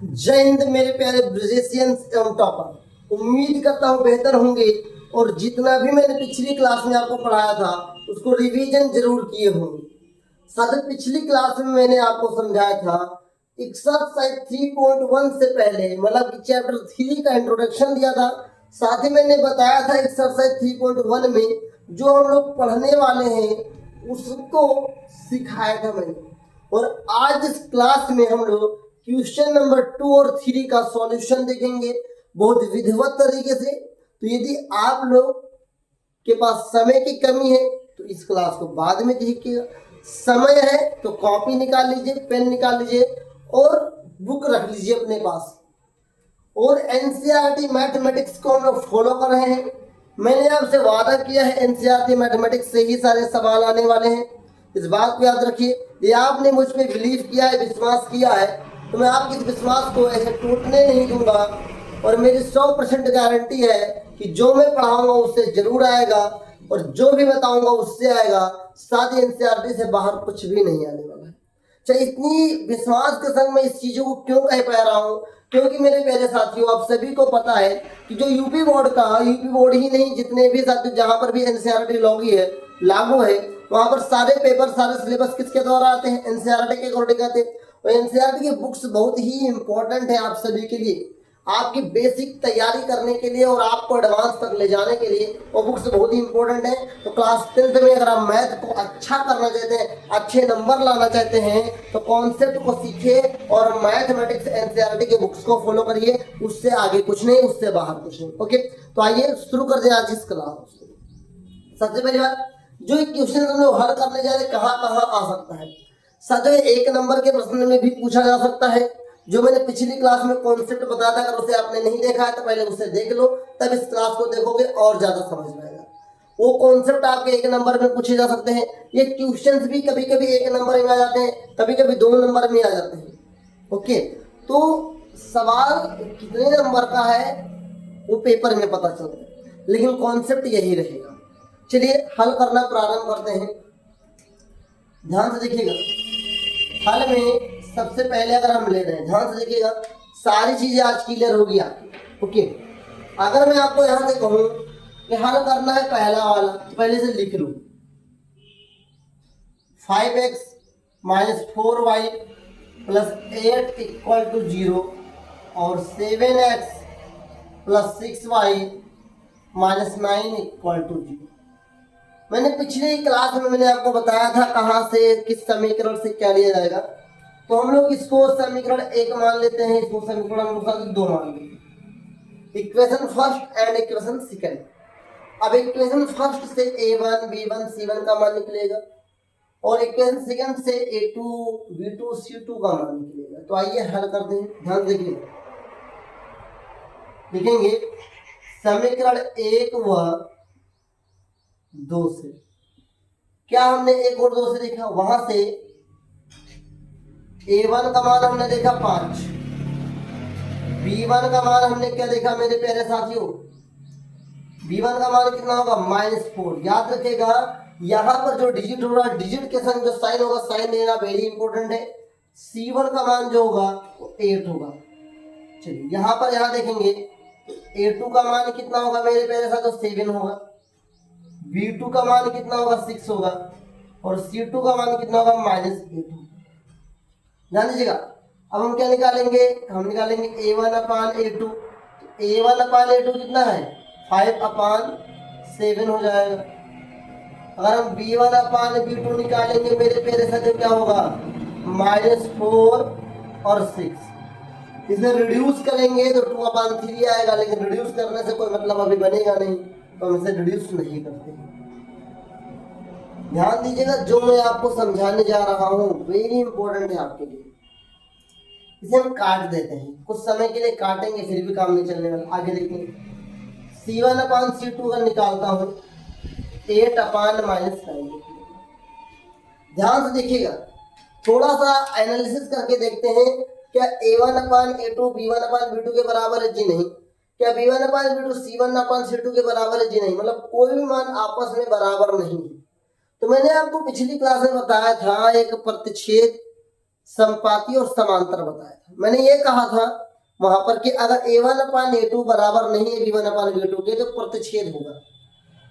जय हिंद मेरे प्यारे ब्रिजेशियंस एवं टॉपर। उम्मीद करता हूँ बेहतर होंगे और जितना भी मैंने पिछली क्लास में आपको पढ़ाया था उसको रिवीजन जरूर किए होंगे। साथ ही पिछली क्लास में मैंने आपको समझाया था एक्सरसाइज 3.1 से पहले मतलब कि चैप्टर 3 का इंट्रोडक्शन दिया था। साथ ही मैंने बताया था एक्सरसाइज 3.1 में जो हम लोग पढ़ने वाले हैं उसको सिखाया था मैंने। और आज इस क्लास में हम लोग क्वेश्चन नंबर 2 और 3 का सॉल्यूशन देखेंगे बहुत विधिवत तरीके से। तो यदि आप लोग के पास समय की कमी है तो इस क्लास को बाद में देखिएगा, समय है तो कॉपी निकाल लीजिए, पेन निकाल लीजिए और बुक रख लीजिए अपने पास। और एनसीईआरटी मैथमेटिक्स को हम लोग फॉलो कर रहे हैं। मैंने आपसे वादा किया है एनसीईआरटी मैथमेटिक्स से ही सारे सवाल आने वाले हैं, इस बात को याद रखिए। ये आपने मुझ पर बिलीव किया है, विश्वास किया है, तो मैं आपके इस विश्वास को ऐसे टूटने नहीं दूंगा। और मेरी 100% गारंटी है कि जो मैं पढ़ाऊंगा उससे जरूर आएगा और जो भी बताऊंगा उससे आएगा। साथ ही एनसीईआरटी से बाहर कुछ भी नहीं आने वाला है। चाहे इतनी विश्वास के संग मैं इस चीजों को क्यों कह पा रहा हूँ, क्योंकि मेरे प्यारे साथियों आप सभी को पता है कि जो यूपी बोर्ड ही नहीं, जितने भी साथियों जहाँ पर भी एनसीईआरटी लागू है वहाँ पर सारे पेपर सारे सिलेबस किसके द्वारा आते हैं, एनसीईआरटी के अकॉर्डिंग आते हैं। और एनसीईआरटी की बुक्स बहुत ही इंपॉर्टेंट है आप सभी के लिए, आपकी बेसिक तैयारी करने के लिए और आपको एडवांस तक ले जाने के लिए वो बुक्स बहुत ही इंपॉर्टेंट है। तो क्लास 10th में अगर आप मैथ को अच्छा करना चाहते हैं, अच्छे नंबर लाना चाहते हैं तो कॉन्सेप्ट को सीखिए और मैथमेटिक्स एनसीईआरटी के बुक्स को फॉलो करिए। उससे आगे कुछ नहीं, उससे बाहर कुछ नहीं। ओके, तो आइए शुरू कर दें आज इस क्लास। सबसे पहली बात, जो क्वेश्चन हम लोग हल करने जा रहे कहाँ कहाँ आ सकता है। साथियों एक नंबर के प्रश्न में भी पूछा जा सकता है। जो मैंने पिछली क्लास में कॉन्सेप्ट बताया था, अगर उसे आपने नहीं देखा है तो पहले उसे देख लो, तब इस क्लास को देखोगे और ज्यादा समझ में आएगा। वो कॉन्सेप्ट आपके एक नंबर में पूछे जा सकते हैं। ये क्वेश्चंस भी कभी कभी एक नंबर में आ जाते हैं, कभी कभी 2 नंबर में आ जाते हैं। ओके, तो सवाल कितने नंबर का है वो पेपर में पता चलता है, लेकिन कॉन्सेप्ट यही रहेगा। चलिए हल करना प्रारंभ करते हैं। ध्यान से देखिएगा, हल में सबसे पहले अगर हम ले रहे हैं, ध्यान से देखिएगा, सारी चीजें आज क्लियर होगी आपकी। ओके, अगर मैं आपको यहां से कहूं कि हल करना है पहला वाला, तो पहले से लिख लूं 5x - 4y + 8 = 0 और 7x + 6y - 9 = 0। मैंने पिछली क्लास में मैंने आपको बताया था कहां से किस समीकरण से क्या लिया जाएगा। तो हम लोग इसको समीकरण 1 मान लेते हैं, इसको समीकरण 2 मान लेते हैं। Equation first and equation second. अब इक्वेशन फर्स्ट से a1 b1 c1 का मान निकलेगा और इक्वेशन सेकंड से a2 b2 c2 का मान निकलेगा। तो आइए हल करते हैं। ध्यान देखिए, लिखेंगे समीकरण 1 व 2 से। क्या हमने 1 और 2 से देखा, वहां से a1 का मान हमने देखा 5, b1 का मान हमने क्या देखा मेरे प्यारे साथियों, b1 का मान कितना होगा -4। याद रखिएगा यहाँ पर जो डिजिट हो रहा है, डिजिट के संग जो साइन होगा, साइन लेना वेरी इंपॉर्टेंट है। c1 का मान जो होगा वो 8 होगा। चलिए यहाँ पर यहाँ देखेंगे a2 का मान कितना होगा मेरे प्यारे साथियों, 7 होगा। b2 का मान कितना होगा, 6 होगा और c2 का मान कितना होगा, -8 होगा। ध्यान दीजिएगा, अब हम क्या निकालेंगे, हम निकालेंगे a1/a2। a1/a2 कितना है, 5/7 हो जाएगा। अगर हम b1/b2 निकालेंगे मेरे प्यारे साथियों क्या होगा, -4 और 6। इसे रिड्यूस करेंगे तो 2/3 आएगा, लेकिन रिड्यूस करने से कोई मतलब अभी बनेगा नहीं, तो हम इसे रिड्यूस नहीं करते। ध्यान दीजिएगा, जो मैं आपको समझाने जा रहा हूं वेरी इंपॉर्टेंट है आपके लिए। इसे हम काट देते हैं, कुछ समय के लिए काटेंगे फिर भी काम नहीं चलने वाला। आगे देखिए, c1/c2 का निकालता हूं 8/-9। ध्यान से देखिएगा, थोड़ा सा एनालिसिस करके देखते हैं, क्या a1/a2 b1/b2 के बराबर है जी नहीं, क्या b1/b2 c1/c2 के बराबर है जी नहीं, मतलब कोई भी मान आपस में बराबर नहीं है। तो मैंने आपको पिछली क्लास में बताया था एक प्रतिच्छेद संपाती और समांतर बताया था। मैंने ये कहा था वहां पर कि अगर a1/a2 बराबर नहीं है b1/b2 के तो प्रतिच्छेद होगा।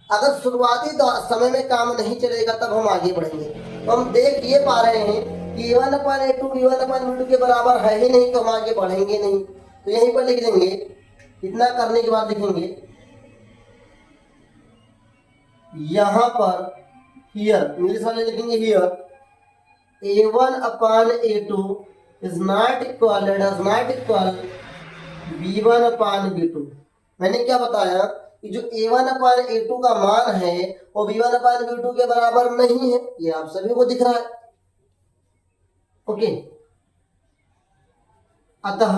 अगर शुरुआती समय में काम नहीं चलेगा तब हम आगे बढ़ेंगे। तो हम देख ये पा रहे हैं कि a1/a2 b1/b2 के बराबर है ही नहीं, तो हम आगे बढ़ेंगे नहीं। तो यहीं पर लिख देंगे। इतना करने के बाद लिखेंगे यहां पर हियर, इंग्लिश वाले लिखेंगे here a1/a2 is not equal, does not equal b1/b2। मैंने क्या बताया कि जो a1/a2 का मान है वो b1/b2 के बराबर नहीं है। ये आप सभी को दिख रहा है। ओके, अतः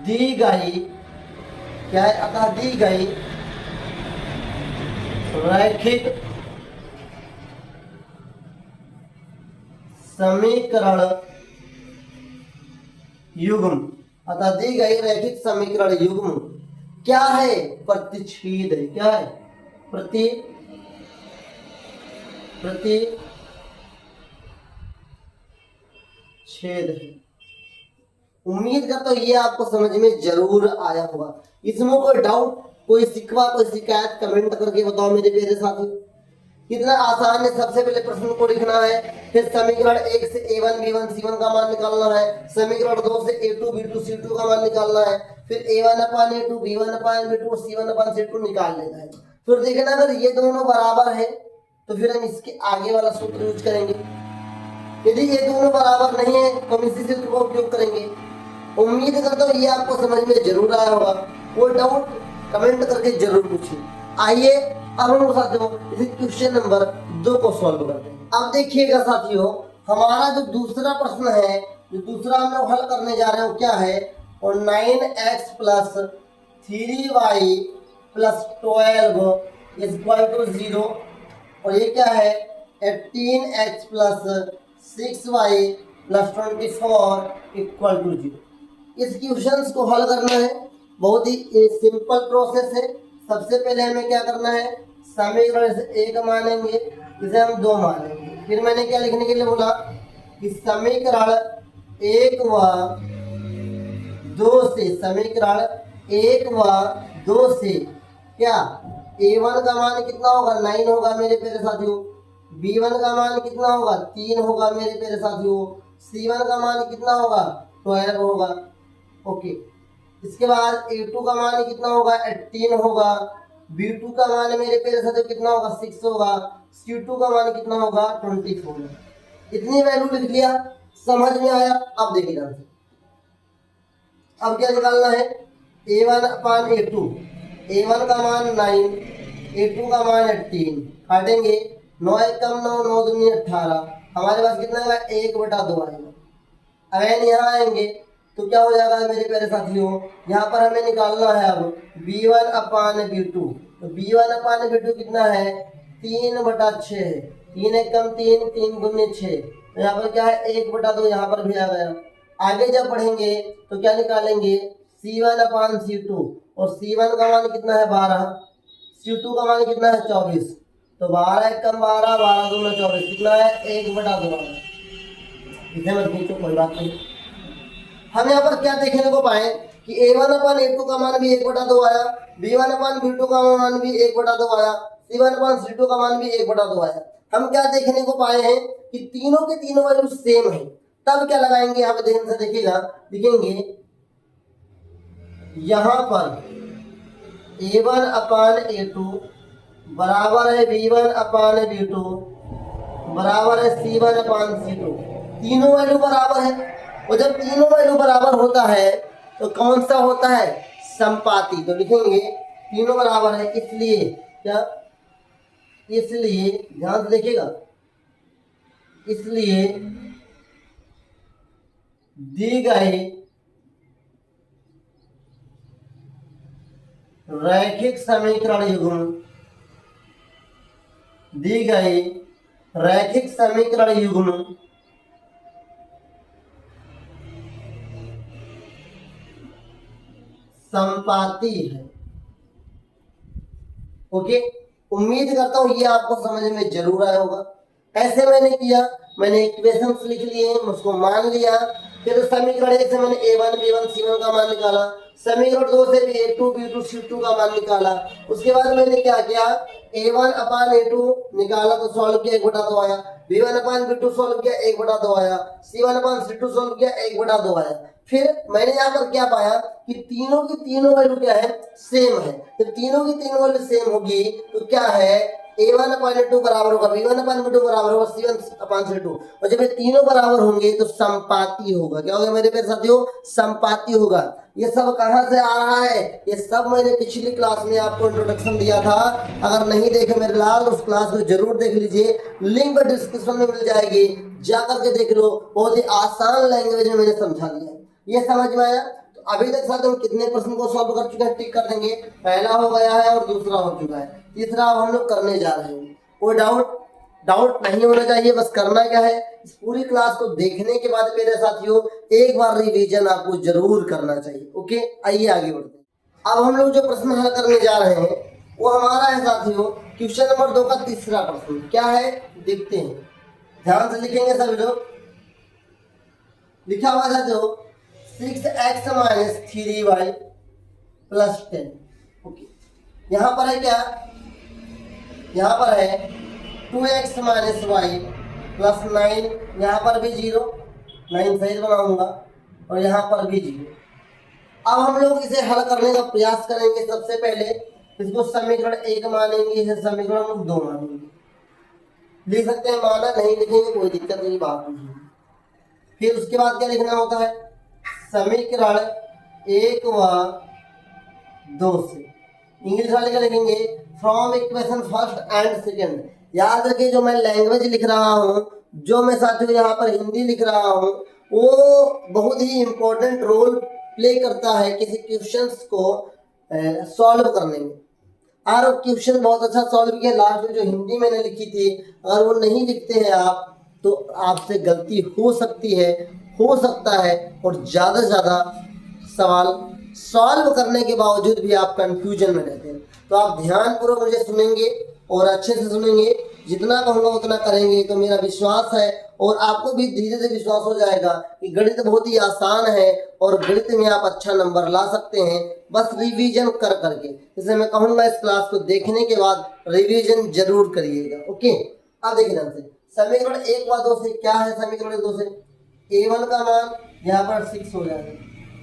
दी गई क्या है, अतः दी गई रैखिक समीकरण युग्म, अतः दी गई रैखिक समीकरण युग्म क्या है, प्रतिच्छेद है। क्या है, प्रतिच्छेद है। उम्मीद करता हूं ये आपको समझ में जरूर आया होगा। इसमें कोई डाउट, कोई शिकवा, कोई शिकायत कमेंट करके बताओ मेरे प्यारे साथी। कितना आसान है। सबसे पहले प्रश्न को लिखना है, फिर समीकरण 1 से a1 b1 c1 का मान निकालना है, समीकरण 2 से a2 b2 c2 का मान निकालना है, फिर a1/a2 b1/b2 c1/c2 निकाल लेना है। फिर देखना अगर ये दोनों बराबर है तो फिर हम इसके आगे वाला सूत्र यूज करेंगे। यदि ये दोनों बराबर नहीं है तो हम इसी सूत्र का उपयोग करेंगे। उम्मीद करता हूँ ये आपको समझ में जरूर आया होगा। कोई डाउट कमेंट करके जरूर पूछिए। आइए अब हम साथियों इस क्वेश्चन नंबर 2 को सॉल्व करते हैं। अब देखिएगा साथियों, हमारा जो दूसरा प्रश्न है, जो दूसरा हम लोग हल करने जा रहे हैं वो क्या है, और 9x + 3y + 12 = 0, और ये क्या है 18x + 6y + 24 = 0। इस क्वेश्चंस को हल करना है, बहुत ही सिंपल प्रोसेस है। सबसे पहले हमें क्या करना है, समीकरण से 1 मानेंगे, इसे हम 2 मानेंगे। फिर मैंने क्या लिखने के लिए बोला कि समीकरण 1 व 2 से, समीकरण 1 व 2 से क्या a1 का मान कितना होगा, 9 होगा मेरे प्यारे साथियों। b1 का मान कितना होगा, 3 होगा मेरे प्यारे साथियों। c1 का मान कितना होगा, 12 होगा। ओके, इसके बाद a2 का मान कितना होगा, 18 होगा। b2 का मान मेरे प्यारे साथियों कितना होगा, 6 होगा। c2 का मान कितना होगा, 24 होगा। इतनी वैल्यू लिख लिया, समझ में आया। अब देखिए ध्यान से, अब क्या निकालना है, a1/a2, a1 का मान 9, a2 का मान 18, काटेंगे 9 × 9 9 दूनी 18, हमारे पास कितना आएगा 1/2 आएगा। अगर यहाँ आएंगे तो क्या हो जाएगा मेरे प्यारे साथियों, यहाँ पर हमें निकालना है अब b1/b2। तो b1/b2 कितना है, 3/6 है। 3 × 3 3 दूनी 6, तो यहाँ पर क्या है 1/2, यहाँ पर भी आ गया। आगे जब बढ़ेंगे तो क्या निकालेंगे, c1/c2, और c1 का मान कितना है 12, c2 का मान कितना है 24, तो 12 × 12 12 दूना 24, कितना है 1/2। इसे मत पूछो, कोई बात नहीं। हम यहाँ पर क्या देखने को पाए कि a1/a2 का मान भी 1/2 आया, b1/b2 का मान भी 1/2 आया, c1/c2 का मान भी 1/2 आया। हम क्या देखने को पाए हैं कि तीनों के तीनों वैल्यू सेम है। तब क्या लगाएंगे, यहाँ पे ध्यान से देखिएगा, लिखेंगे यहाँ पर a1/a2 बराबर है b1/b2 बराबर है c1/c2। तीनों वैल्यू बराबर है, और जब तीनों वैल्यू बराबर होता है तो कौन सा होता है, संपाती। तो लिखेंगे तीनों बराबर है, इसलिए क्या, इसलिए ध्यान से देखिएगा, इसलिए दी गई रैखिक समीकरण युग्म, दी गई रैखिक समीकरण युग्म संपाती है। ओके, उम्मीद करता हूं ये आपको समझ में जरूर आया होगा। ऐसे मैंने किया, मैंने इक्वेशंस लिख लिए, उसको मान लिया। फिर समीकरण 1 से मैंने a1 b1 c1 का मान निकाला, समीकरण 2 से भी a2 b2 c2 का मान निकाला। उसके बाद मैंने क्या किया, a1 अपान a2 निकाला तो सॉल्व किया, 1/2 आया। b1 अपान b2 सॉल्व किया, 1/2 आया। c1 अपान c2 सॉल्व किया, 1/2 आया। फिर मैंने यहाँ पर क्या पाया कि तीनों की तीनों वैल्यू क्या है, सेम है। जब तीनों की तीनों वैल्यू सेम होगी तो क्या है, a1 अपान a2 बराबर होगा b1 अपान b2 बराबर होगा c1 अपान c2। और जब ये तीनों बराबर होंगे तो संपाती होगा। क्या होगा मेरे प्यारे साथियों, संपाती होगा। ये सब कहाँ से आ रहा है, ये सब मैंने पिछली क्लास में आपको इंट्रोडक्शन दिया था। अगर नहीं देखे मेरे लाल, उस क्लास को जरूर देख लीजिए, लिंक डिस्क्रिप्शन में मिल जाएगी, जा करके देख लो। बहुत ही आसान लैंग्वेज में मैंने समझा दिया। ये समझ में आया? तो अभी तक साथ हम कितने प्रश्न को सॉल्व कर चुके हैं, टिक कर देंगे। पहला हो गया है और दूसरा हो चुका है, तीसरा अब हम लोग करने जा रहे हैं। कोई डाउट नहीं होना चाहिए। बस करना क्या है, इस पूरी क्लास को देखने के बाद मेरे साथियों एक बार रिवीजन आपको जरूर करना चाहिए। ओके, आइए आगे बढ़ते हैं। अब हम लोग जो प्रश्न हल करने जा रहे हैं वो हमारा है साथियों क्वेश्चन नंबर 2 का तीसरा प्रश्न। क्या है देखते हैं, ध्यान से लिखेंगे सभी लोग। लिखा हुआ था जो 6x minus 3y plus 10। Okay, यहाँ पर है क्या, यहाँ पर है 2x माइनस वाई प्लस 9। यहाँ पर भी 0, 9 सही बनाऊंगा, और यहाँ पर भी 0। अब हम लोग इसे हल करने का प्रयास करेंगे। सबसे पहले इसको समीकरण 1 मानेंगे, इसे समीकरण 2 मानेंगे। लिख सकते हैं, माना नहीं लिखेंगे कोई दिक्कत की बात नहीं। फिर उसके बाद क्या लिखना होता है, समीकरण 1 व 2 से इंग्लिश वाले क्या लिखेंगे, from equation first and second. याद रखिए जो मैं लैंग्वेज लिख रहा हूँ, जो मैं साथियों यहाँ पर हिंदी लिख रहा हूँ, वो बहुत ही इंपॉर्टेंट रोल प्ले करता है किसी क्वेश्चंस को सॉल्व करने में। और क्वेश्चन बहुत अच्छा सॉल्व किया, लास्ट में जो हिंदी मैंने लिखी थी, अगर वो नहीं लिखते हैं आप तो आपसे गलती हो सकती है, हो सकता है, और ज़्यादा से ज़्यादा सवाल सॉल्व करने के बावजूद भी आप कंफ्यूजन में रहते हैं। तो आप ध्यानपूर्वक मुझे सुनेंगे और अच्छे से सुनेंगे, जितना कहूँगा उतना करेंगे तो मेरा विश्वास है, और आपको भी धीरे धीरे विश्वास हो जाएगा कि गणित बहुत ही आसान है और गणित में आप अच्छा नंबर ला सकते हैं, बस रिवीजन कर करके। जैसे मैं कहूँगा इस क्लास को देखने के बाद रिवीजन जरूर करिएगा। ओके, अब देखिए ध्यान से, समीकरण 1 व 2 से क्या है, समीकरण 2 से a1 का मान यहाँ पर 6 हो जाएगा।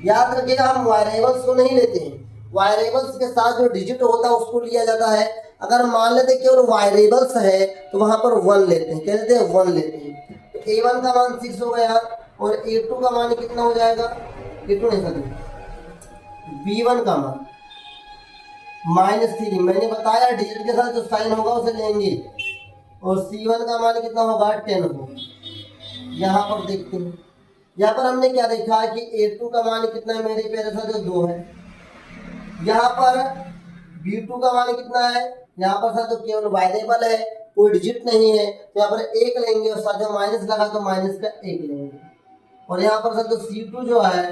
याद रखिएगा हम वेरिएबल्स को नहीं लेते हैं, वेरिएबल्स के साथ जो डिजिट होता है उसको लिया जाता है। अगर मान लेते केवल वेरिएबल्स है तो वहां पर 1 लेते हैं, क्या लेते हैं, 1 लेते हैं। तो a1 का मान 6 हो गया, और a2 का मान कितना हो जाएगा, a2 नहीं सर b1 का मान -3। मैंने बताया डिजिट के साथ जो साइन होगा उसे लेंगे, और c1 का मान कितना होगा, 10 होगा। यहाँ पर देखते हैं, यहाँ पर हमने क्या देखा कि a2 का मान कितना है मेरे प्यारे साथियों, 2 है। यहाँ पर b2 का मान कितना है, यहाँ पर साथियों केवल वेरिएबल है, कोई डिजिट नहीं है, तो यहाँ पर 1 लेंगे, और साथियों माइनस लगा तो माइनस का 1 लेंगे। और यहाँ पर साथियों c2 जो है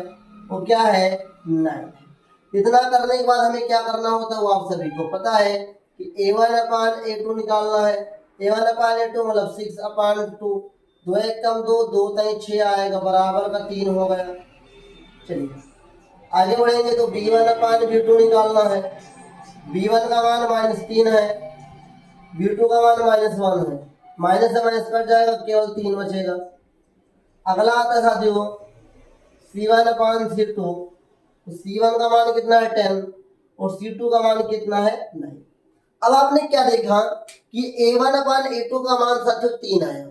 वो क्या है, 9। इतना करने के बाद हमें क्या करना होता है वो आप सभी को पता है कि a1 अपान a2 निकालना है। a1 अपान a2 मतलब 6 अपान 2, 2 1 कम 2, 2 3 6 आएगा, बराबर का 3 हो गया। चलिए आगे बढ़ेंगे तो b1 अपान b2 निकालना है। b1 का मान -3 है, b2 का मान -1 है, माइनस से माइनस कट जाएगा, केवल 3 बचेगा। अगला आता है साथियों c1 अपान c2, तो c1 का मान कितना है, 10, और c2 का मान कितना है, 9। अब आपने क्या देखा कि a1 अपान a2 का मान साथियों 3 आया,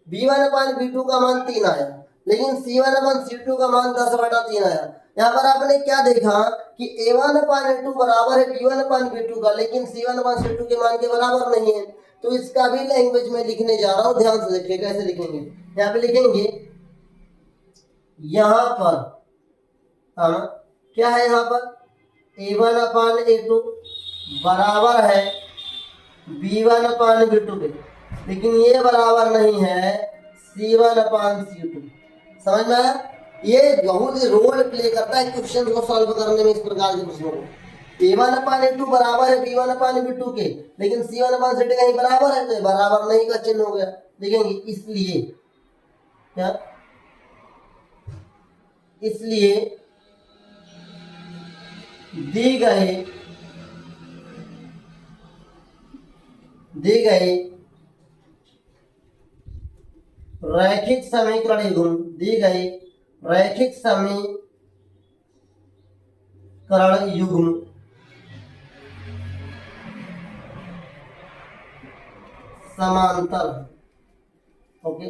b1 अपान b2 का मान 3 आया, लेकिन c1 अपान c2 का मान 10/3 आया। यहाँ पर आपने क्या देखा कि a1 अपान a2 बराबर है b1 अपान b2 का, लेकिन c1 अपान c2 के मान के बराबर नहीं है। तो इसका भी लैंग्वेज में लिखने जा रहा हूँ, ध्यान से देखिए कैसे लिखेंगे। यहाँ पे लिखेंगे, यहाँ पर हाँ क्या है, यहाँ पर a1 अपान a2 बराबर है b1 अपान b2 के, लेकिन ये बराबर नहीं है c1 अपान c2। समझ में आया? ये बहुत ही रोल प्ले करता है क्वेश्चन को सॉल्व करने में। इस प्रकार के प्रश्नों को a1 अपान a2 बराबर है b1 अपान b2 के, लेकिन c1 अपान c2 कहीं बराबर है, तो बराबर नहीं का चिन्ह हो गया। लिखेंगे इसलिए, क्या, इसलिए दी गए रैखिक समीकरण युग्म, दी गई रैखिक समीकरण युग्म समांतर। ओके,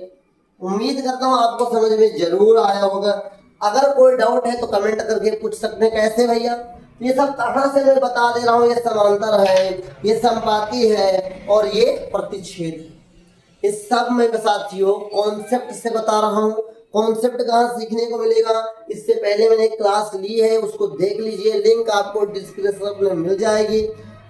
उम्मीद करता हूं आपको समझ में जरूर आया होगा। अगर कोई डाउट है तो कमेंट करके पूछ सकते हैं। कैसे भैया, ये सब कहां से मैं बता दे रहा हूं, ये समांतर है, ये संपाती है और ये प्रतिच्छेद है। इस सब में साथियों कॉन्सेप्ट से बता रहा हूं। कॉन्सेप्ट कहाँ सीखने को मिलेगा, इससे पहले मैंने एक क्लास ली है, उसको देख लीजिए, लिंक आपको डिस्क्रिप्शन में मिल जाएगी।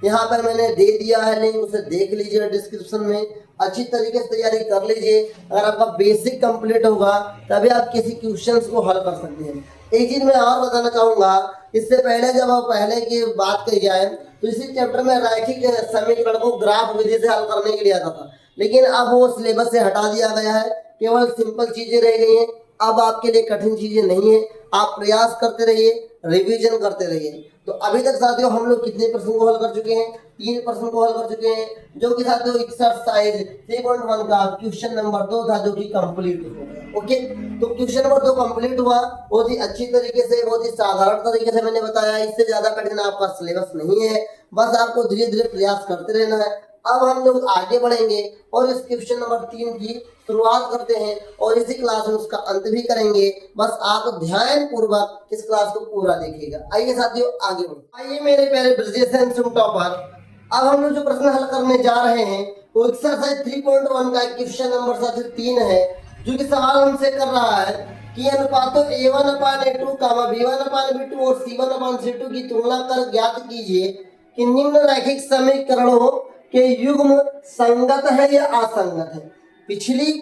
यहाँ पर मैंने दे दिया है लिंक, उसे देख लीजिए डिस्क्रिप्शन में। अच्छी तरीके से तैयारी कर लीजिए। अगर आपका बेसिक कंप्लीट होगा तभी आप किसी क्वेश्चंस को हल कर सकते हैं। एक चीज मैं और बताना चाहूंगा, इससे पहले जब आप पहले की बात करी जाए तो इसी चैप्टर में रैखिक समीकरण को ग्राफ विधि से हल करने के लिए आता था, लेकिन अब वो सिलेबस से हटा दिया गया है, केवल सिंपल चीजें रह गई हैं। अब आपके लिए कठिन चीजें नहीं है, आप प्रयास करते रहिए, रिवीजन करते रहिए। तो अभी तक साथियों हम लोग कितने प्रश्न को हल कर चुके हैं, 3 प्रश्न को हल कर चुके हैं, जो कि साथियों एक्सरसाइज 3.1 का क्वेश्चन नंबर 2 था, जो कि कंप्लीट हो गया। ओके, तो क्वेश्चन नंबर 2 कंप्लीट हुआ, बहुत ही अच्छी तरीके से, बहुत ही साधारण तरीके से मैंने बताया। इससे ज्यादा कठिन आपका सिलेबस नहीं है, बस आपको धीरे धीरे प्रयास करते रहना है। अब हम लोग आगे बढ़ेंगे और इस क्वेश्चन नंबर 3 की शुरुआत करते हैं और इसी क्लास में उसका अंत भी करेंगे। बस आप ध्यान पूर्वक इस क्लास को पूरा देखिएगा। आइए साथियों आगे बढ़ो। आइए मेरे प्यारे ब्रिजेशन टॉपर, अब हम लोग जो प्रश्न हल करने जा रहे हैं वो एक्सरसाइज 3.1 का क्वेश्चन नंबर साथियों 3 है, जो कि सवाल हमसे कर रहा है कि अनुपातों A1/A2, B1/B2 और C1/C2 की तुलना कर ज्ञात कीजिए कि निम्न रैखिक समीकरणों के युग्म संगत है या असंगत है। पिछली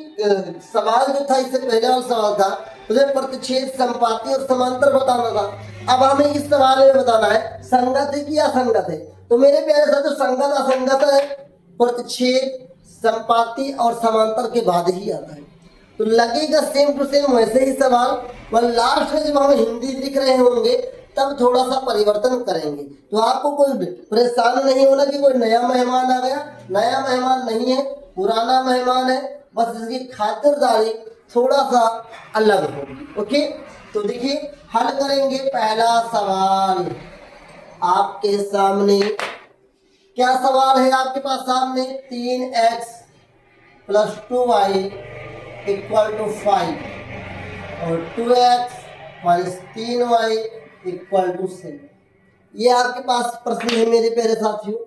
सवाल जो था, इससे पहले वाला सवाल था, उसे प्रतिच्छेद, संपाती और समांतर बताना था। अब हमें इस सवाल में बताना है संगत है कि असंगत है। तो मेरे प्यारे साथियों संगत असंगत है प्रतिच्छेद, संपाती और समांतर के बाद ही आता है। तो लगेगा सेम टू सेम वैसे ही सवाल, पर लास्ट में जब हम हिंदी लिख रहे होंगे तब थोड़ा सा परिवर्तन करेंगे। तो आपको कोई परेशान नहीं होना कि कोई नया मेहमान आ गया। नया मेहमान नहीं है, पुराना मेहमान है, बस इसकी खातिरदारी थोड़ा सा अलग होगी। ओके, तो देखिए हल करेंगे। पहला सवाल आपके सामने, क्या सवाल है आपके पास सामने, 3x + 2y = 5 और 2x - 3y = 7। ये आपके पास प्रश्न है मेरे प्यारे साथियों।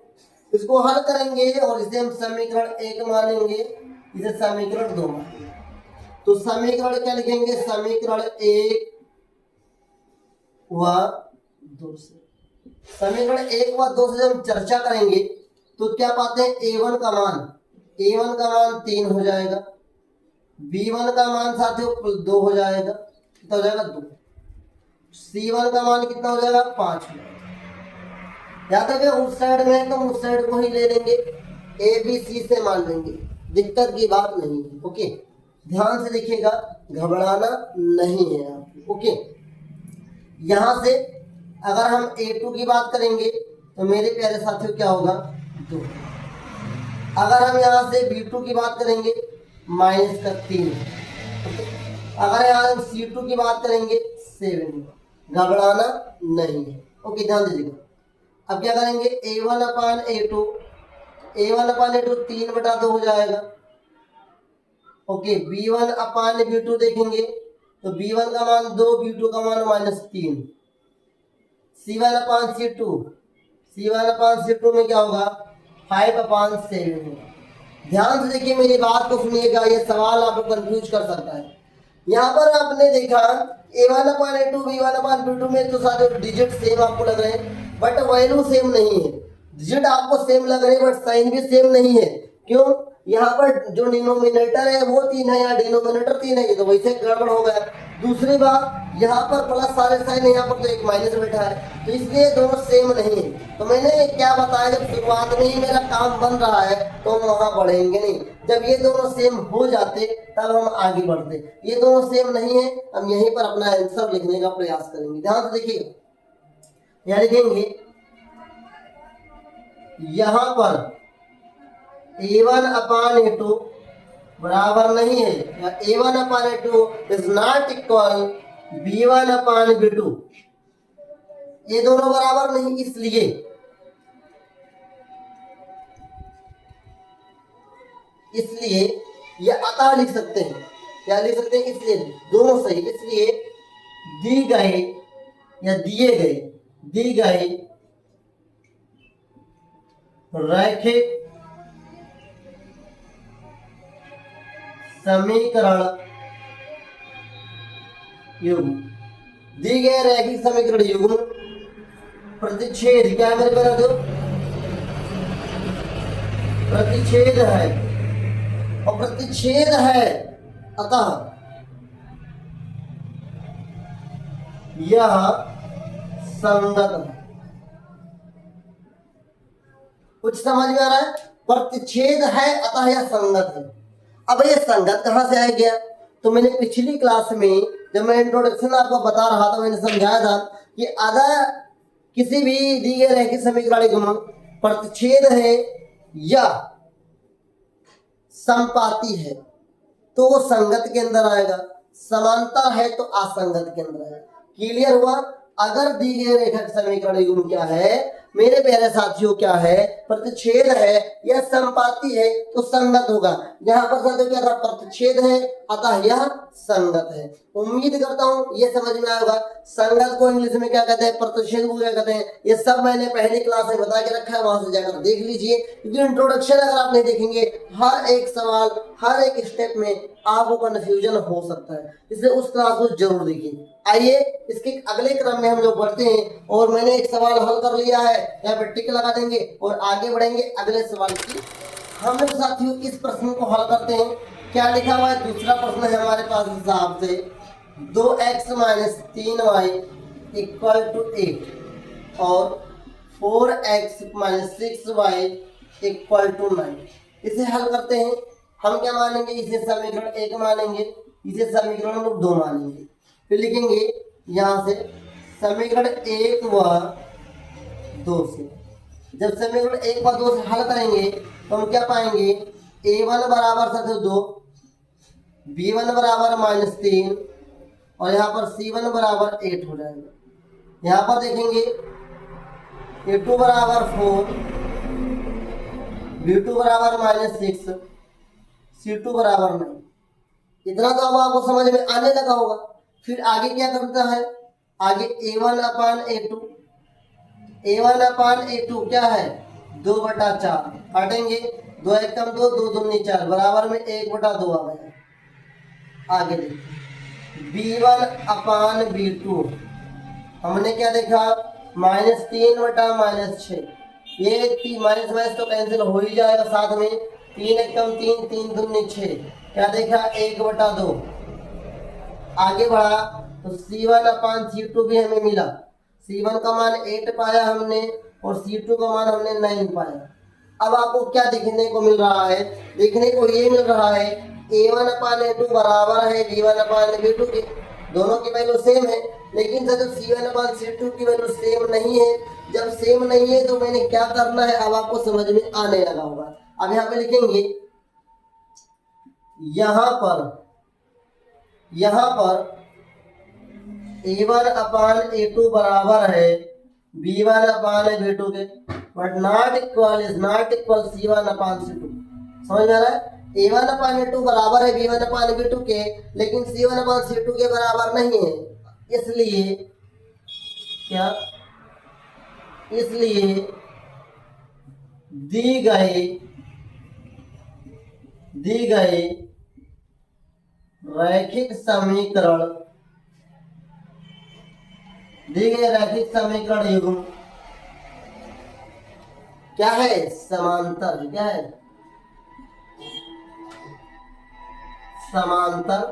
इसको हल करेंगे और इसे हम समीकरण 1 मानेंगे, इसे समीकरण 2 मानेंगे। तो समीकरण क्या लिखेंगे, समीकरण 1 व 2 से, समीकरण 1 व 2 से हम चर्चा करेंगे तो क्या पाते हैं, A1 का मान 3 हो जाएगा, B1 का मान साथियों 2 हो जाएगा, कितना हो जाएगा 2, C1 का मान कितना हो जाएगा 5 हो जाएगा। याद रखिए उस साइड में तो उस साइड को ही ले लेंगे, ABC से मान लेंगे, दिक्कत की बात नहीं है। ओके, ध्यान से देखिएगा, घबराना नहीं है आपको। ओके, यहां से अगर हम A2 की बात करेंगे तो मेरे प्यारे साथियों क्या होगा 2। अगर हम यहाँ से B2 की बात करेंगे -3। अगर यहाँ हम C2 की बात करेंगे 7। घबराना नहीं है। ओके, ध्यान दीजिएगा। अब क्या करेंगे, A1/A2, A1/A2 3/2 हो जाएगा। ओके, B1/B2 देखेंगे तो B1 का मान 2, B2 का मान -3, C1/C2, C1/C2 में क्या होगा 5/7 होगा। ध्यान से देखिए, मेरी बात को सुनिएगा, ये सवाल आपको कंफ्यूज कर सकता है। यहाँ पर आपने देखा A1/A2, B1/B2 में तो सारे डिजिट सेम आपको लग रहे हैं, बट वैल्यू सेम नहीं है। डिजिट आपको सेम लग रहे हैं बट साइन भी सेम नहीं है। क्यों, यहाँ पर जो डिनोमिनेटर है वो 3 है, यहाँ डिनोमिनेटर 3 है, ये तो वैसे गड़बड़ हो गया। दूसरी बात, यहाँ पर प्लस सारे साइन है, यहाँ पर तो एक माइनस बैठा है, तो इसलिए दोनों सेम नहीं है। तो मैंने क्या बताया, जब शुरुआत में ही मेरा काम बन रहा है तो हम वहां बढ़ेंगे नहीं, जब ये दोनों सेम हो जाते तब हम आगे बढ़ते। ये दोनों सेम नहीं है, हम यहीं पर अपना आंसर लिखने का प्रयास करेंगे। ध्यान से देखिएगा, यहाँ लिखेंगे यहां पर a1/a2 बराबर नहीं है, या a1/a2 is not equal b1/b2, ये दोनों बराबर नहीं, इसलिए ये अतः लिख सकते हैं। क्या लिख सकते हैं? इसलिए दोनों सही, इसलिए दी गए रैखिक समीकरण युग्म, दी गए रैखिक समीकरण युग्म प्रतिच्छेद, क्या मेरे पर दो प्रतिच्छेद है, और प्रतिच्छेद है अतः यह संगत है। कुछ समझ में आ रहा है? प्रतिच्छेद है अतः यह संगत है। अब ये संगत कहां से आ गया? तो मैंने पिछली क्लास में जब मैं इंट्रोडक्शन आपको बता रहा था, मैंने समझाया था कि अगर किसी भी दी गए रैखिक समीकरण युग्म प्रतिच्छेद है या समपाती है तो वो संगत के अंदर आएगा, समांतर है तो असंगत के अंदर आएगा। क्लियर हुआ? अगर दी गए रेखा समीकरण युग्म क्या है मेरे प्यारे साथियों, क्या है? प्रतिच्छेद है या समपाती है तो संगत होगा। यहाँ पर साथियों क्या था? प्रतिच्छेद है अतः यह संगत है। उम्मीद करता हूँ ये समझ में आएगा। संगत को इंग्लिश में क्या कहते हैं, प्रतिच्छेद को क्या कहते हैं, ये सब मैंने पहली क्लास में बता के रखा है, वहां से जाकर देख लीजिए। क्योंकि इंट्रोडक्शन अगर आप नहीं देखेंगे हर एक सवाल हर एक स्टेप में आपको कंफ्यूजन हो सकता है, इसलिए उस क्लास को जरूर देखिए। आइए इसके अगले क्रम में हम लोग बढ़ते हैं, और मैंने एक सवाल हल कर लिया है, यहाँ पर टिक लगा देंगे और आगे बढ़ेंगे अगले सवाल की। हम लोग साथियों इस प्रश्न को हल करते हैं। क्या लिखा हुआ है? दूसरा प्रश्न है हमारे पास हिसाब से 2x - 3y = 8 और 4x - 6y = 9। इसे हल करते हैं। हम क्या मानेंगे? इसे समीकरण 1 मानेंगे, इसे समीकरण नंबर 2 मानेंगे। फिर लिखेंगे यहाँ से समीकरण 1 व 2 से। जब समीकरण 1 व 2 से हल करेंगे तो हम क्या पाएंगे? a1 बराबर साथियों 2, b1 बराबर -3 और यहाँ पर c1 बराबर 8 हो जाएगा। यहाँ पर देखेंगे a2 बराबर 4, b2 बराबर -6, c2 बराबर 9। इतना तो अब आपको समझ में आने लगा होगा। फिर आगे क्या करता है? आगे a1/a2, a1/a2 क्या है? 2/4 काटेंगे, 2 × 1 = 2, 2 दूनी 4 बराबर में 1/2 आ गया। आगे देखिए b1/b2 हमने क्या देखा? -3/-6, ये माइनस माइनस तो कैंसिल हो ही जाएगा, साथ में 3 × 1 = 3, 3 दूनी 6, क्या देखा? 1/2। आगे बढ़ा तो c1/c2 भी हमें मिला। c1 का मान 8 पाया हमने और c2 का मान हमने 9 पाया। अब आपको क्या देखने को मिल रहा है? देखने को ये मिल रहा है a1/a2 बराबर है b1/b2 के, दोनों की वैल्यू सेम है। लेकिन जब c1/c2 की वैल्यू सेम नहीं है, जब सेम नहीं है तो मैंने क्या करना है अब आपको समझ में आने लगा होगा। अब यहाँ पे लिखेंगे यहाँ पर a1/a2 बराबर है b1/b2 के, बट नॉट इक्वल c1/c2। समझ में आ रहा है? a1/a2 बराबर है b1/b2 के, लेकिन c1/c2 के बराबर नहीं है। इसलिए क्या? इसलिए दी गए रैखिक समीकरण युग्म क्या है? समांतर। क्या है? समांतर।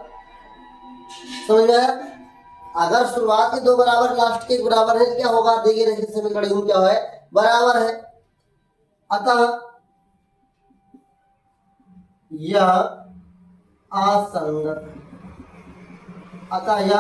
समझ में आया? अगर शुरुआत के 2 बराबर लास्ट के बराबर है तो क्या होगा? देखिए रैखिक समीकरण युग्म क्या है? बराबर है। अतः यह असंगत है, अतः यह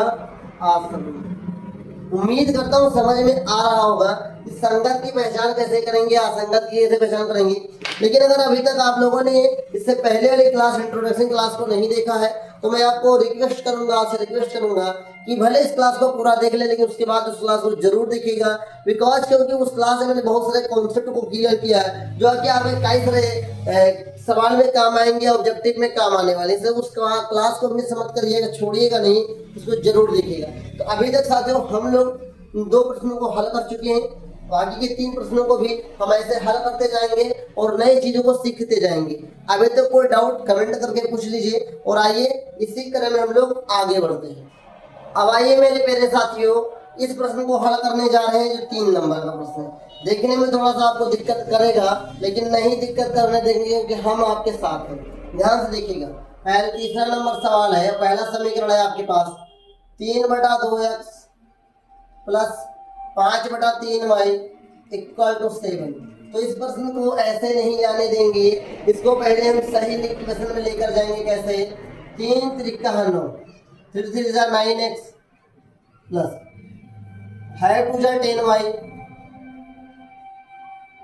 असंगत। उम्मीद करता हूँ समझ में आ रहा होगा कि संगत की पहचान कैसे करेंगे, असंगत की कैसे पहचान करेंगे। लेकिन अगर अभी तक आप लोगों ने इससे पहले वाली क्लास, इंट्रोडक्शन क्लास को नहीं देखा है, तो मैं आपको रिक्वेस्ट करूंगा, आपसे रिक्वेस्ट करूंगा कि भले इस क्लास को पूरा देख ले, लेकिन उसके बाद उस क्लास को जरूर देखिएगा। बिकॉज क्योंकि उस क्लास में मैंने बहुत सारे कॉन्सेप्ट को क्लियर किया है, जो कि आपके कई सारे सवाल में काम आएंगे, ऑब्जेक्टिव में काम आने वाले। इसलिए उस क्लास को मिस मत करिएगा, छोड़िएगा नहीं, इसको जरूर देखिएगा। तो अभी तक साथियों हम लोग 2 प्रश्नों को हल कर चुके हैं, बाकी के 3 प्रश्नों को भी हम ऐसे हल करते जाएंगे और नई चीजों को सीखते जाएंगे। अभी तक कोई डाउट कमेंट करके पूछ लीजिए, और आइए इसी क्रम में हम लोग आगे बढ़ते हैं। अब आइए मेरे प्यारे साथियों, इस प्रश्न को हल करने जा रहे हैं, जो 3 नंबर का प्रश्न है। देखने में थोड़ा सा आपको दिक्कत करेगा, लेकिन नहीं दिक्कत करने देंगे कि हम आपके साथ हैं। ध्यान से देखिएगा। पहले तीसरा नंबर सवाल है, पहला समीकरण है आपके पास 3/2x plus 5/3y equal to 7। तो इस प्रश्न को ऐसे नहीं जाने देंगे, इसको पहले हम सही इक्वेशन में लेकर जाएंगे। कैसे? 3 त्रिका 9, 3 3 जा 9x प्लस 5 2 जा 10y,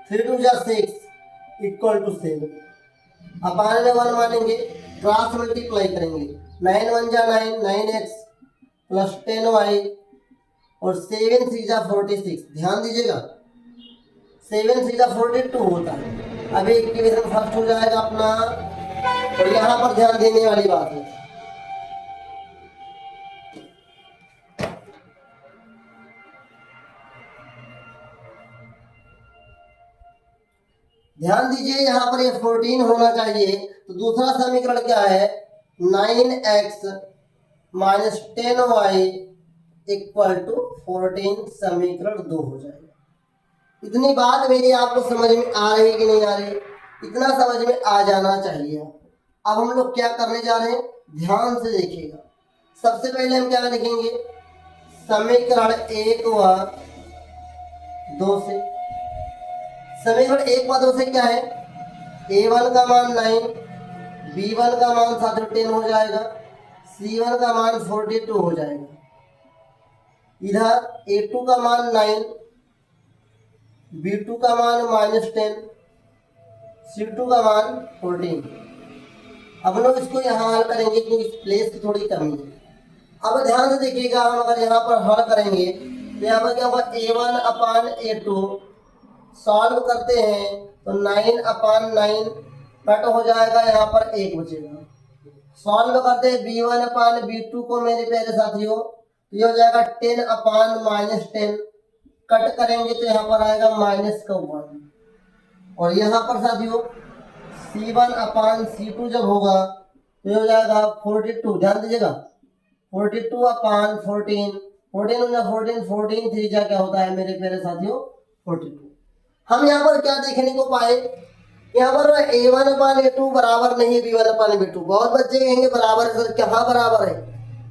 3 2 जा 6 इक्वल टू 7। अपान में 1 मानेंगे, क्रॉस मल्टीप्लाई करेंगे। 9 1 जा 9, 9x प्लस 10y और 7 6 जा 46। ध्यान दीजिएगा, 7 6 जा 42 होता है। अभी इक्वेशन फर्स्ट हो जाएगा अपना, और यहाँ पर ध्यान देने वाली बात है, ध्यान दीजिए यहाँ पर ये 14 होना चाहिए। तो दूसरा समीकरण क्या है? 9x minus 10y equal to 14, समीकरण 2 हो जाएगा। इतनी बात मेरी आपको समझ में आ रही कि नहीं आ रही? इतना समझ में आ जाना चाहिए आपको। अब हम लोग क्या करने जा रहे हैं, ध्यान से देखिएगा। सबसे पहले हम क्या लिखेंगे? समीकरण 1 व 2 से। समीकरण 1 व 2 से क्या है? a1 का मान 9, b1 का मान 10 हो जाएगा, c1 का मान 42 हो जाएगा। इधर a2 का मान 9, b2 का मान -10, c2 का मान 14। अब लोग इसको यहाँ हल करेंगे क्योंकि प्लेस की थोड़ी कमी है। अब ध्यान से देखिएगा, हम अगर यहाँ पर हल करेंगे तो यहाँ पर क्या होगा? a1/a2 सॉल्व करते हैं तो 9/9 कट हो जाएगा, यहाँ पर 1 बचेगा। सॉल्व करते हैं b1/b2 को मेरे प्यारे साथियों, तो ये हो जाएगा 10/-10, कट करेंगे तो यहाँ पर आएगा -1। और यहाँ पर साथियों c1/c2 जब होगा तो ये हो जाएगा 42। ध्यान दीजिएगा, 42/14, 14 3 जा क्या होता है मेरे प्यारे साथियों? 42। हम यहाँ पर क्या देखने को पाए? यहाँ पर a1/a2 बराबर नहीं है b1/b2। बहुत बच्चे कहेंगे बराबर है सर, कहाँ बराबर है?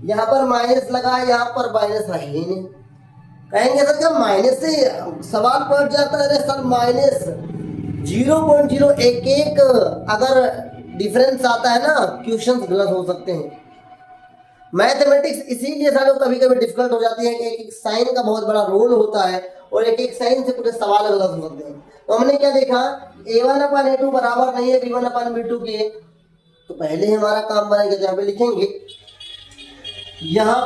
यहाँ पर माइनस लगा है, यहाँ पर माइनस है ही नहीं। कहेंगे सर क्या माइनस से सवाल पलट जाता है? सर माइनस 0.011 अगर डिफरेंस आता है ना, क्वेश्चंस गलत हो सकते हैं। मैथमेटिक्स इसीलिए सालों कभी कभी डिफिकल्ट हो जाती है कि एक साइन का बहुत बड़ा रोल होता है, और एक साइन से पूरे सवाल गलत हो सकते हैं। तो हमने क्या देखा? a1/a2 बराबर नहीं है b1/b2 के, तो पहले हमारा काम बनेगा, जहाँ पे लिखेंगे यहाँ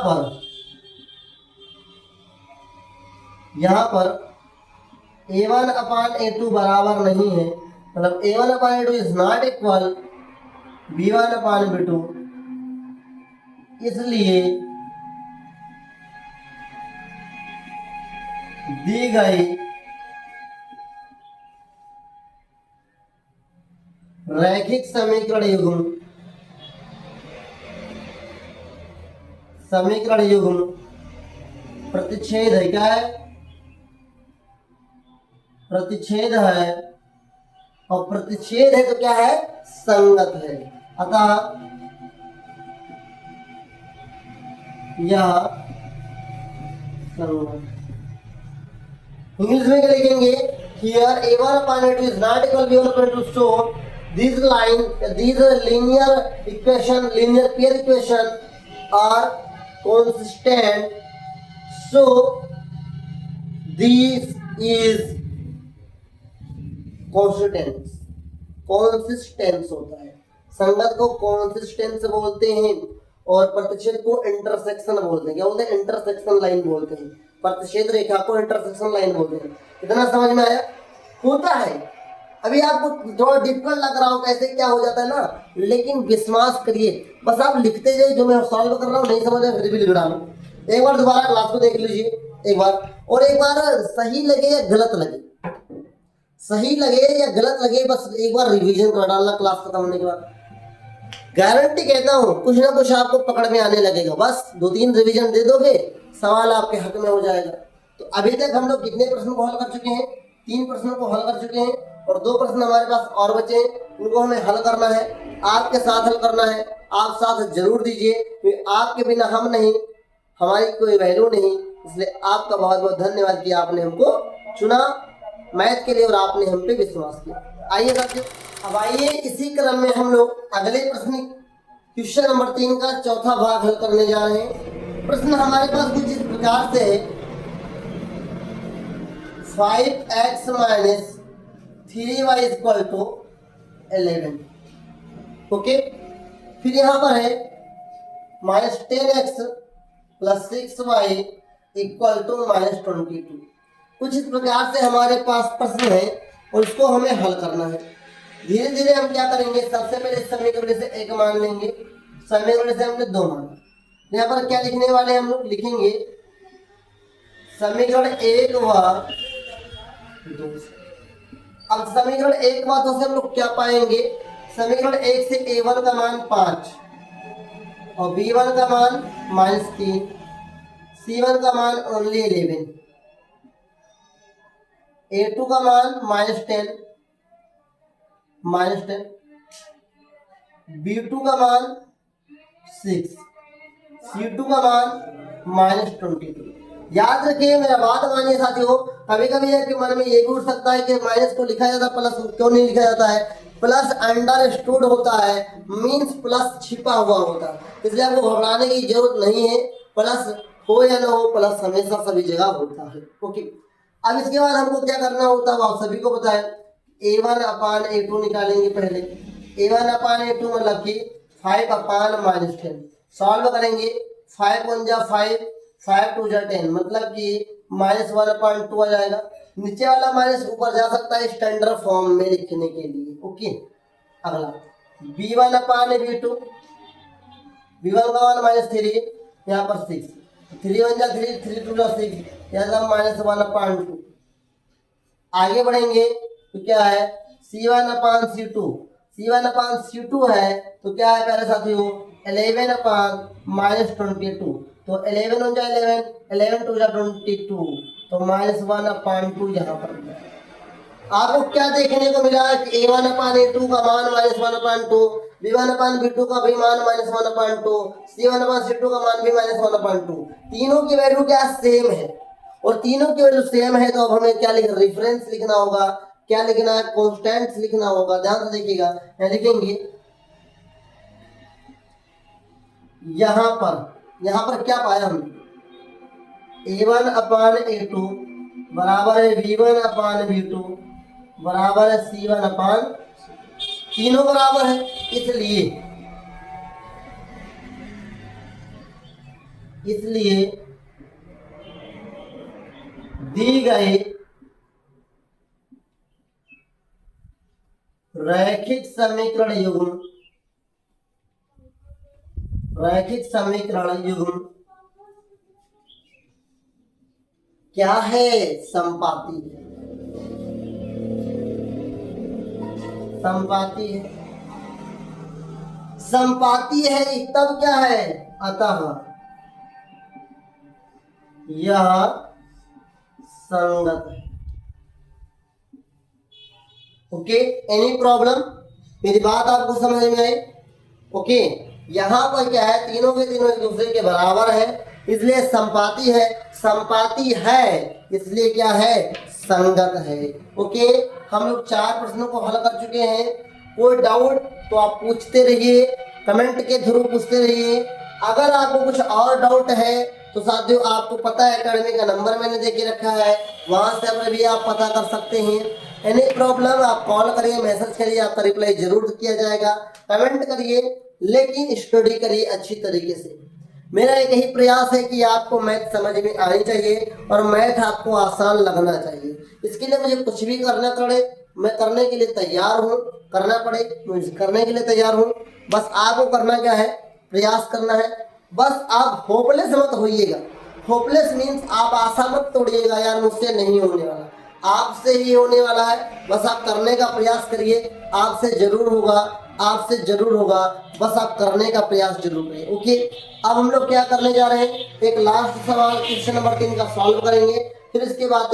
पर a1/a2 बराबर नहीं है, मतलब a1/a2 is not equal b1/b2, इसलिए दी गई रैखिक समीकरण युग्म प्रतिच्छेद है। क्या है? प्रतिच्छेद है, और प्रतिच्छेद है तो क्या है? संगत है। अतः यह संगत। इंग्लिश में क्या लिखेंगे? Here a1/a2 is not equal b1/2, so these linear pair equation are consistent, so this is consistence होता है। संगत को consistence बोलते हैं और प्रतिच्छेद को इंटरसेक्शन बोलते हैं। क्या बोलते हैं? इंटरसेक्शन लाइन बोलते हैं। प्रतिच्छेद रेखा को इंटरसेक्शन लाइन बोलते हैं। इतना समझ में आया? होता है। अभी आपको थोड़ा डिफिकल्ट लग रहा हो कैसे क्या हो जाता है ना, लेकिन विश्वास करिए, बस आप लिखते जाइए। जो मैं सॉल्व कर रहा हूँ नहीं समझ में फिर भी लिख डालो। एक बार दोबारा क्लास को देख लीजिए एक बार, और एक बार सही लगे या गलत लगे, सही लगे या गलत लगे, बस एक बार रिवीजन कर डालना क्लास खत्म होने के बाद। गारंटी कहता हूँ कुछ ना कुछ आपको पकड़ में आने लगेगा। बस 2-3 रिवीजन दे दोगे, सवाल आपके हक में हो जाएगा। तो अभी तक हम लोग कितने प्रश्न को हल कर चुके हैं? 3 प्रश्नों को हल कर चुके हैं और 2 प्रश्न हमारे पास और बचे हैं, उनको हमें हल करना है। आपके साथ हल करना है, आप साथ जरूर दीजिए। आपके बिना हम नहीं, हमारी कोई वैल्यू नहीं। इसलिए आपका बहुत बहुत धन्यवाद कि आपने हमको चुना मैथ के लिए और आपने हम पे विश्वास किया। आइए साथियों, अब आइए इसी क्रम में हम लोग अगले प्रश्न क्वेश्चन नंबर 3 का चौथा भाग हल करने जा रहे हैं। प्रश्न हमारे पास कुछ इस प्रकार से है, 5x minus 3y equal to 11। Okay, फिर यहाँ पर है minus 10x plus 6y equal to minus 22। कुछ इस प्रकार से हमारे पास प्रश्न है और इसको हमें हल करना है। धीरे धीरे हम क्या करेंगे, सबसे पहले समीकरण से 1 मान लेंगे, समीकरण से हमने 2 माना। यहाँ पर क्या लिखने वाले हम लोग लिखेंगे समीकरण 1 व 2 से। अब समीकरण 1 व 2 से हम लोग क्या पाएंगे, समीकरण 1 से a1 का मान 5 और b1 का मान -3, c1 का मान ओनली 11, a2 का मान -10, b2 का मान 6, c2 का मान -22। याद रखिए, मेरा बात मानिए साथियों। कभी कभी आपके मन में ये भी उठ सकता है कि माइनस को लिखा जाता है, प्लस क्यों नहीं लिखा जाता है? प्लस अंडरस्टूड होता है, मीन्स प्लस छिपा हुआ होता है, इसलिए आपको घबराने की जरूरत नहीं है। प्लस हो या ना हो, प्लस हमेशा सभी जगह होता है। ओके, अब इसके बाद हमको क्या करना होता है आप सभी को पता है। a1/a2 निकालेंगे पहले। a1/a2 मतलब कि 5/-10 सॉल्व करेंगे। 5 × 1 = 5, 5 × 2 = 10 मतलब कि -1/2 आ जाएगा। नीचे वाला माइनस ऊपर जा सकता है स्टैंडर्ड फॉर्म में लिखने के लिए। ओके, अगला b1/b2, b1 का मान -3, यहाँ पर 6, 3 × 1 = 3, 3 × 2 = 6, यहाँ -1/2। आगे बढ़ेंगे तो क्या है c1/c2, c1/c2 है तो क्या है पहले साथियों 11/-22, तो 11 × 1 = 11, 11 × 2 = 22, तो -1/2 यहाँ पर। आपको क्या देखने को मिला कि a1/a2 का मान -1/2, b1/b2 का भी मान -1/2, c1/c2 का मान भी -1/2। तीनों की वैल्यू क्या सेम है, और तीनों की वैल्यू सेम है तो अब हमें क्या लिखना, रेफरेंस लिखना होगा। क्या लिखना है, कांस्टेंट्स लिखना होगा। ध्यान से देखिएगा, यहाँ लिखेंगे यहाँ पर क्या पाया हमने, a1/a2 बराबर है b1/b2 बराबर है c1/, तीनों बराबर है, इसलिए दी गए रैखिक समीकरण युग्म क्या है, समपाती है। तब क्या है, अतः यह संगत है। Okay, any problem? मेरी बात आपको समझ में आई? ओके, यहाँ पर क्या है, तीनों के तीनों एक दूसरे के बराबर है, इसलिए संपाती है, इसलिए क्या है, संगत है। ओके, हम लोग 4 प्रश्नों को हल कर चुके हैं कोई डाउट तो आप पूछते रहिए, कमेंट के थ्रू पूछते रहिए। अगर आपको कुछ और डाउट है तो साथियों आपको पता है अकेडमी का नंबर मैंने दे के रखा है, वहाँ से अपने भी आप पता कर सकते हैं। एनी प्रॉब्लम आप कॉल करिए, मैसेज करिए, आपका रिप्लाई जरूर किया जाएगा। कमेंट करिए, लेकिन स्टडी करिए अच्छी तरीके से। मेरा एक ही प्रयास है कि आपको मैथ समझ में आनी चाहिए और मैथ आपको आसान लगना चाहिए। इसके लिए मुझे कुछ भी करना पड़े मैं करने के लिए तैयार हूँ, करना पड़े मुझे करने के लिए तैयार हूँ। बस आपको करना क्या है, प्रयास करना है। बस आप होपलेस मत होइएगा। होपलेस मीन्स आप आशा मत तोड़िएगा, यार मुझसे नहीं होने वाला, आपसे ही होने वाला है। बस आप करने का प्रयास करिए, आपसे जरूर होगा, आपसे जरूर होगा। बस आप करने का प्रयास जरूर करिए। ओके, अब हम लोग क्या करने जा रहे हैं, एक लास्ट सवाल क्वेश्चन नंबर 3 का सॉल्व करेंगे। फिर इसके बाद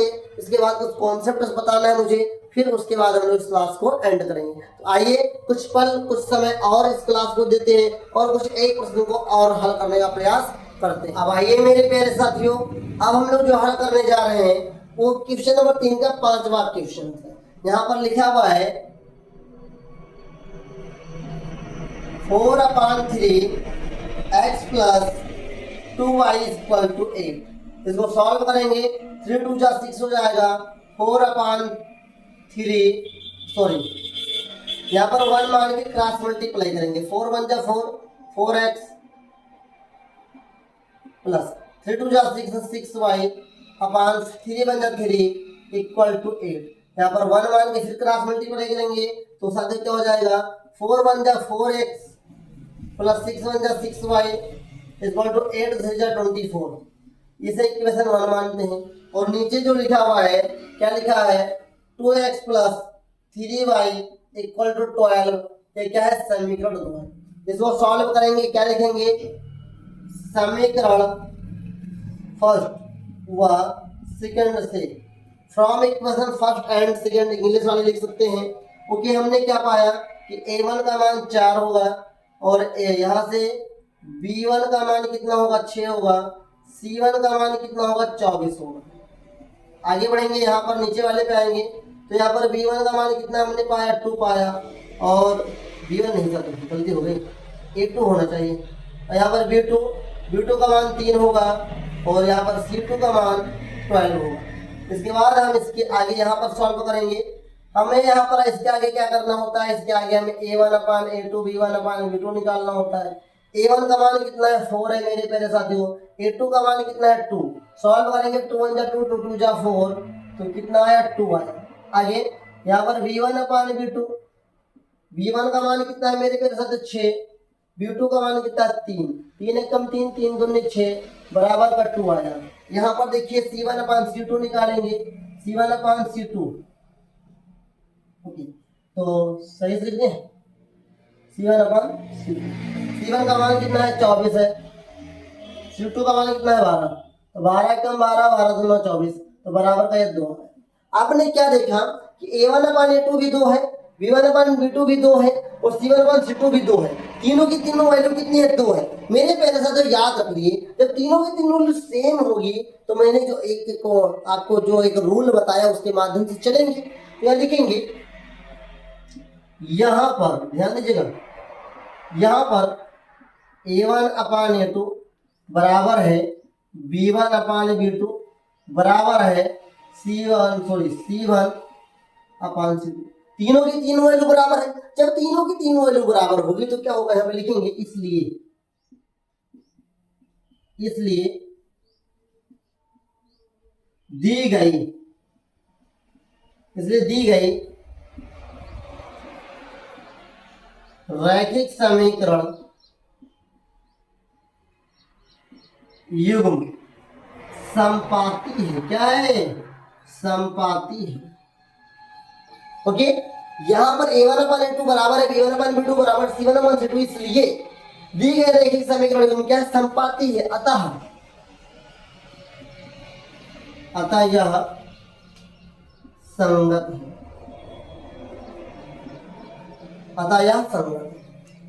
कुछ कॉन्सेप्ट बताना है मुझे, फिर उसके बाद हम लोग इस क्लास को एंड करेंगे। तो आइए कुछ पल कुछ समय और इस क्लास को देते हैं और कुछ एक प्रश्न को और हल करने का प्रयास करते हैं। अब आइए मेरे प्यारे साथियों, अब हम लोग जो हल करने जा रहे हैं वो क्वेश्चन नंबर 3 का 5वां क्वेश्चन है। यहाँ पर लिखा हुआ है 4/3 x + 2y = 8। इसको सॉल्व करेंगे, 3 2 जा 6 हो जाएगा, 4/3 सॉरी यहाँ पर 1 मान के क्रॉस मल्टीप्लाई करेंगे, 4 1 जा 4, 4x प्लस 3 2 जा 6, 6y अपान 3 1 जा 3 = 8। यहाँ पर 1 मान के फिर क्रॉस मल्टीप्लाई करेंगे तो साथ क्या हो जाएगा, 4 1 जा 4x प्लस 6 1 जा 6y = 8 3 जा 24। इसे इक्वेशन 1 मानते हैं। और नीचे जो लिखा हुआ है, क्या लिखा है, 2x + 3y = 12। ये क्या है, समीकरण 2 है। इसको सॉल्व करेंगे, क्या लिखेंगे, समीकरण फर्स्ट व सेकंड से, from equation first and second English वाले लिख सकते हैं। ओके, हमने क्या पाया कि a1 का मान 4 होगा और यहाँ से b1 का मान कितना होगा, 6 होगा, c1 का मान कितना होगा, 24 होगा। आगे बढ़ेंगे, यहाँ पर नीचे वाले पे आएंगे तो यहाँ पर b1 का मान कितना हमने पाया, 2 पाया, और b1 नहीं था, गलती हो गई, a2 होना चाहिए। और यहाँ पर b2 का मान 3 होगा और यहाँ पर c2 का मान 12 होगा। इसके बाद हम इसके आगे यहाँ पर सॉल्व करेंगे। हमें यहाँ पर इसके आगे क्या करना होता है, इसके आगे हमें a1/a2 b1/b2 निकालना होता है। a1 का मान कितना है, 4 है मेरे प्यारे साथियों। a2 का मान कितना है, 2। सॉल्व करेंगे, 2 1 जा 2, 2 2 जा 4, तो कितना आया, 2 आया। आगे यहाँ पर b1/b2, b1 का मान कितना है मेरे प्यारे साथियों, 6, b2 का मान कितना है, 3, 3 एकम 3, 3 दूनी 6 बराबर का 2 आया। यहाँ पर देखिए c1/c2 निकालेंगे, c1/c2, तो सही से लिख दें, c1 का मान कितना है, 24 है, c2 का मान कितना है, 12, तो 12 एकम 12, 12 दूना 24, तो बराबर का ये 2 है। आपने क्या देखा कि a1/a2 भी 2 है, b1/b2 भी 2 है और c1/c2 भी 2 है। तीनों की तीनों वैल्यू कितनी है, 2 है। मेरे पहले साथ तो याद रखिए, जब तीनों की तीनों वैल्यू सेम होगी तो मैंने जो एक को आपको जो एक रूल बताया उसके माध्यम से चलेंगे। यहाँ लिखेंगे, यहाँ पर ध्यान दीजिएगा, यहाँ पर a1/a2 बराबर है b1/b2 बराबर है c1/c2। तीनों की तीनों वैल्यू बराबर है। जब तीनों की तीनों वैल्यू बराबर होगी तो क्या होगा, यहाँ पे लिखेंगे इसलिए दी गई रैखिक समीकरण युग्म समपाती है। क्या है, समपाती है। ओके, यहाँ पर a1/a2 बराबर है b1/b2 बराबर c1/c2, इसलिए दी गई रैखिक समीकरण युग्म क्या है, समपाती है। अतः यह संगत है।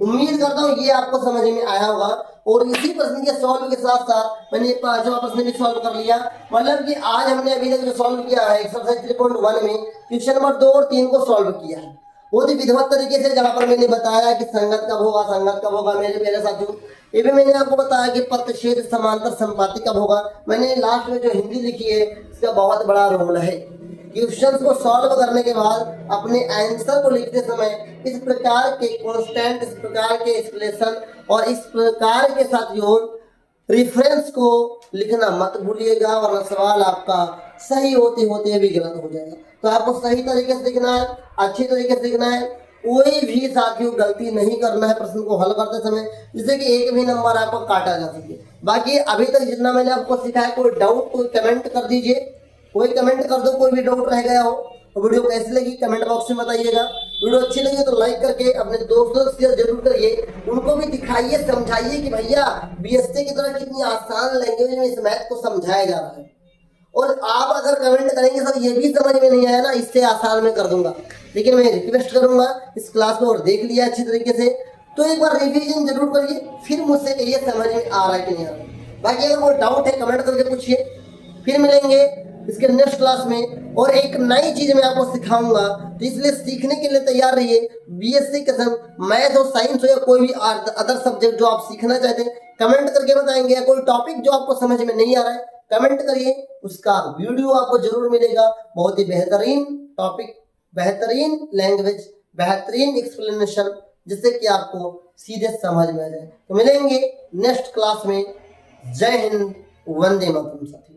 उम्मीद करता हूँ ये आपको समझ में आया होगा। और इसी प्रश्न के सॉल्व के साथ साथ मैंने 5वां प्रश्न भी सॉल्व कर लिया। मतलब कि आज हमने अभी तक जो सॉल्व किया है एक्सरसाइज 3.1 में क्वेश्चन नंबर 2 और 3 को सॉल्व किया है। बहुत ही विधिवत तरीके से, जहाँ पर मैंने बताया कि संगत कब होगा, संगत कब होगा मेरे प्यारे साथियों। ये भी मैंने आपको बताया कि प्रतिषेध समांतर संपाती कब होगा। मैंने लास्ट में जो हिंदी लिखी है इसका बहुत बड़ा रोल है। क्वेश्चंस को सॉल्व करने के बाद अपने आंसर को लिखते समय इस प्रकार के कॉन्स्टेंट, इस प्रकार के एक्सप्रेशन और इस प्रकार के साथियों रेफरेंस को लिखना मत भूलिएगा, वरना सवाल आपका सही होते होते भी गलत हो जाएगा। तो आपको सही तरीके से लिखना है, अच्छी तरीके से लिखना है, कोई भी साथियों गलती नहीं करना है प्रश्न को हल करते समय, जिससे कि एक भी नंबर आपको काटा जा सके। बाकी अभी तक जितना मैंने आपको सिखाया, कोई डाउट कोई कमेंट कर दीजिए, कोई कमेंट कर दो, कोई भी डाउट रह गया हो। तो वीडियो कैसी लगी कमेंट बॉक्स में बताइएगा। वीडियो अच्छी लगी तो लाइक करके अपने दोस्तों से शेयर जरूर करिए, उनको भी दिखाइए, समझाइए कि भैया बीएससी की तरह कितनी आसान लैंग्वेज में इस मैथ को समझाया जा रहा है। और आप अगर कमेंट करेंगे सर ये भी समझ में नहीं आया ना, इससे आसान में कर दूंगा, लेकिन मैं रिक्वेस्ट करूंगा इस क्लास को और देख लिया अच्छी तरीके से तो एक बार रिवीजन जरूर करिए, फिर मुझसे कहिए समझ में आ रहा है कि नहीं आ रहा है। बाकी अगर कोई डाउट है कमेंट करके पूछिए। फिर मिलेंगे इसके नेक्स्ट क्लास में और एक नई चीज मैं आपको सिखाऊंगा, तो इसलिए सीखने के लिए तैयार रहिए। बीएससी के संग मैथ और साइंस हो या कोई भी अदर सब्जेक्ट जो आप सीखना चाहते हैं कमेंट करके बताएंगे, या कोई टॉपिक जो आपको समझ में नहीं आ रहा है कमेंट करिए, उसका वीडियो आपको जरूर मिलेगा। बहुत ही बेहतरीन टॉपिक, बेहतरीन लैंग्वेज, बेहतरीन एक्सप्लेनेशन, जिससे कि आपको सीधे समझ में आ जाए। तो मिलेंगे नेक्स्ट क्लास में। जय हिंद, वंदे मातरम साथियों।